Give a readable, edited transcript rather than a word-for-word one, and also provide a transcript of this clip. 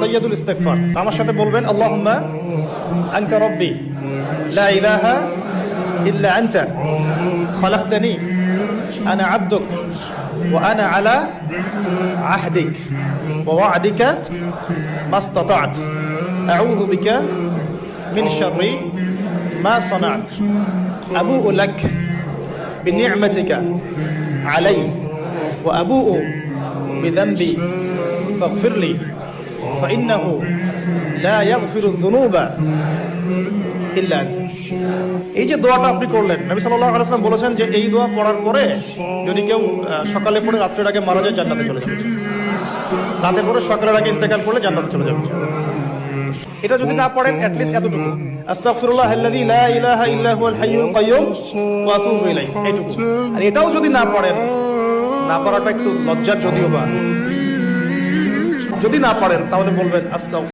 সাইয়্যিদুল ইস্তিগফার। আমার সাথে বলবেন আল্লাহুম্মা আনতা রাব্বি লা ইলাহা ইল্লা আনতা খালাকতানি আনা আবদুক ওয়া আনা আলা আহদিক ওয়া ওয়া'দিকা মাসতাতা'ত আউযু বিকা মিন শাররি মা সানা'ত আবুউ লাক বিনি'মাতিকা আলাইয়া ওয়া আবুউ বিযানবি ফাগফিরলি فإنه لا يغفر الذنوب إلا أنت। এই যে দোয়াটা আপনি করলেন, নবী সাল্লাল্লাহু আলাইহি ওয়াসাল্লাম বলেছেন যে এই দোয়া পড়ার পরে যদি কেউ সকালে পড়ে রাত্রের আগে মারা যায় জান্নাতে চলে যাবে, রাতে পড়ে সকালের আগে ইন্তেকাল করলে জান্নাতে চলে যাবে। এটা যদি না পড়েন অ্যাট লিস্ট এতটুকু আস্তাগফিরুল্লাহাল্লাযী লা ইলাহা ইল্লা হুয়াল হাইয়ুল কাইয়্যুম ওয়া আতুবু ইলাইহি, এইটুকু। আর এটাও যদি না পড়েন, না পড়াটা একটু লজ্জার যদিও বা, যদি না পারেন তাহলে বলবেন আস্তাগফিরুল্লাহ।